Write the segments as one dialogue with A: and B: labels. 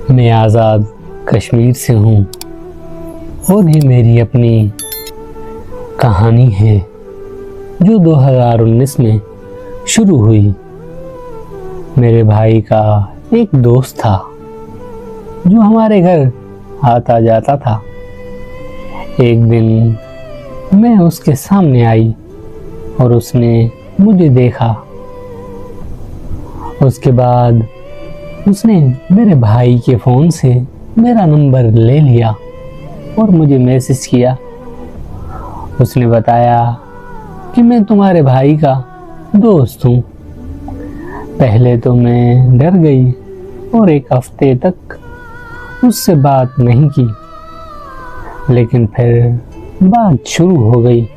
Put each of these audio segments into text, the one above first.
A: मैं आज़ाद कश्मीर से हूँ और ये मेरी अपनी कहानी है जो 2019 में शुरू हुई। मेरे भाई का एक दोस्त था जो हमारे घर आता जाता था। एक दिन मैं उसके सामने आई और उसने मुझे देखा। उसके बाद उसने मेरे भाई के फ़ोन से मेरा नंबर ले लिया और मुझे मैसेज किया। उसने बताया कि मैं तुम्हारे भाई का दोस्त हूँ। पहले तो मैं डर गई और एक हफ्ते तक उससे बात नहीं की, लेकिन फिर बात शुरू हो गई।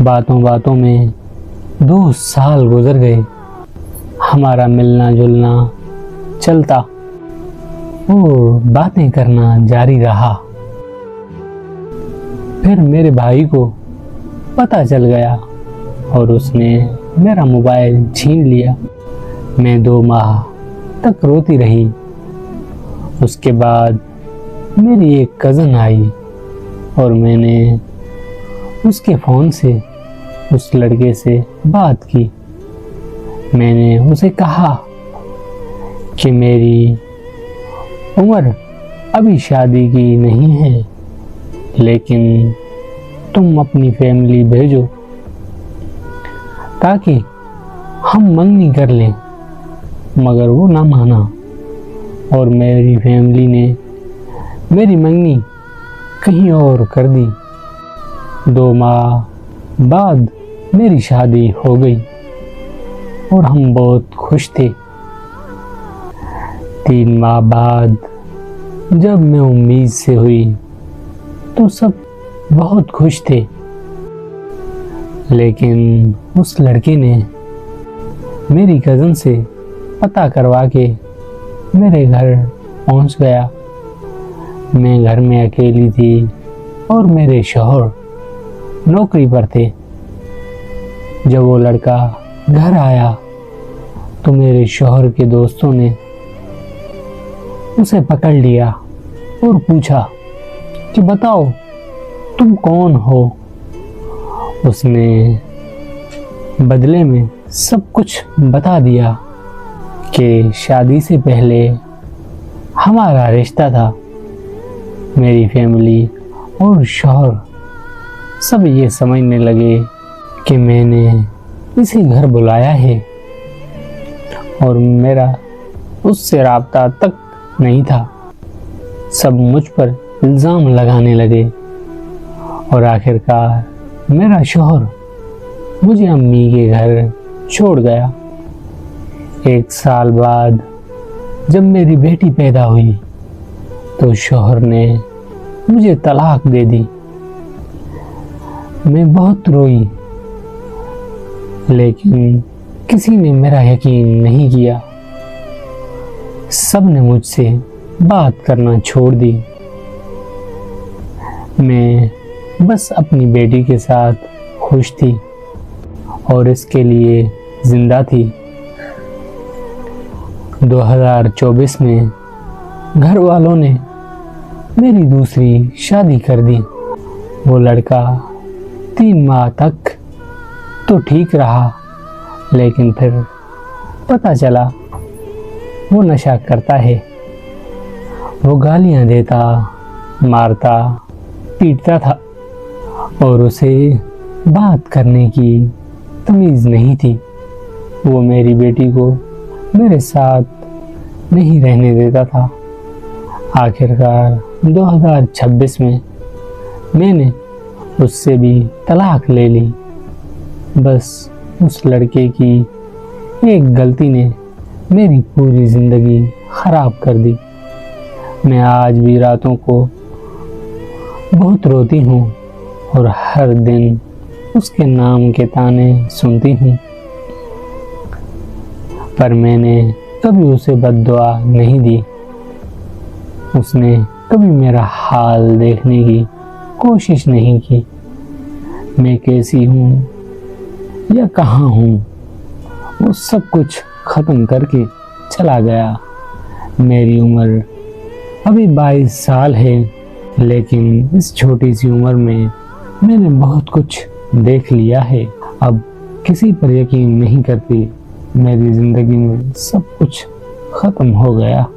A: बातों बातों में 2 साल गुजर गए। हमारा मिलना जुलना चलता और बातें करना जारी रहा। फिर मेरे भाई को पता चल गया और उसने मेरा मोबाइल छीन लिया। मैं 2 माह तक रोती रही। उसके बाद मेरी एक कज़न आई और मैंने उसके फ़ोन से उस लड़के से बात की। मैंने उसे कहा कि मेरी उम्र अभी शादी की नहीं है, लेकिन तुम अपनी फैमिली भेजो ताकि हम मंगनी कर लें। मगर वो ना माना और मेरी फैमिली ने मेरी मंगनी कहीं और कर दी। 2 माह बाद मेरी शादी हो गई और हम बहुत खुश थे। 3 माह बाद जब मैं उम्मीद से हुई तो सब बहुत खुश थे, लेकिन उस लड़के ने मेरी कज़न से पता करवा के मेरे घर पहुंच गया। मैं घर में अकेली थी और मेरे शौहर नौकरी पर थे। जब वो लड़का घर आया तो मेरे शौहर के दोस्तों ने उसे पकड़ लिया और पूछा कि बताओ तुम कौन हो। उसने बदले में सब कुछ बता दिया कि शादी से पहले हमारा रिश्ता था। मेरी फैमिली और शौहर सब ये समझने लगे कि मैंने इसे घर बुलाया है और मेरा उससे राब्ता तक नहीं था। सब मुझ पर इल्ज़ाम लगाने लगे और आखिरकार मेरा शौहर मुझे अम्मी के घर छोड़ गया। 1 साल बाद जब मेरी बेटी पैदा हुई तो शौहर ने मुझे तलाक दे दी। मैं बहुत रोई, लेकिन किसी ने मेरा यकीन नहीं किया। सब ने मुझसे बात करना छोड़ दी। मैं बस अपनी बेटी के साथ खुश थी और इसके लिए जिंदा थी। 2024 में घर वालों ने मेरी दूसरी शादी कर दी। वो लड़का 3 माह तक तो ठीक रहा, लेकिन फिर पता चला वो नशा करता है। वो गालियां देता, मारता, पीटता था और उसे बात करने की तमीज़ नहीं थी। वो मेरी बेटी को मेरे साथ नहीं रहने देता था। आखिरकार 2026 में मैंने उससे भी तलाक ले ली। बस उस लड़के की एक गलती ने मेरी पूरी ज़िंदगी ख़राब कर दी। मैं आज भी रातों को बहुत रोती हूँ और हर दिन उसके नाम के ताने सुनती हूँ, पर मैंने कभी उसे बद्दुआ नहीं दी। उसने कभी मेरा हाल देखने की कोशिश नहीं की। मैं कैसी हूँ या कहाँ हूँ, वो सब कुछ ख़त्म करके चला गया। मेरी उम्र अभी 22 साल है, लेकिन इस छोटी सी उम्र में मैंने बहुत कुछ देख लिया है। अब किसी पर यकीन नहीं करती। मेरी जिंदगी में सब कुछ खत्म हो गया।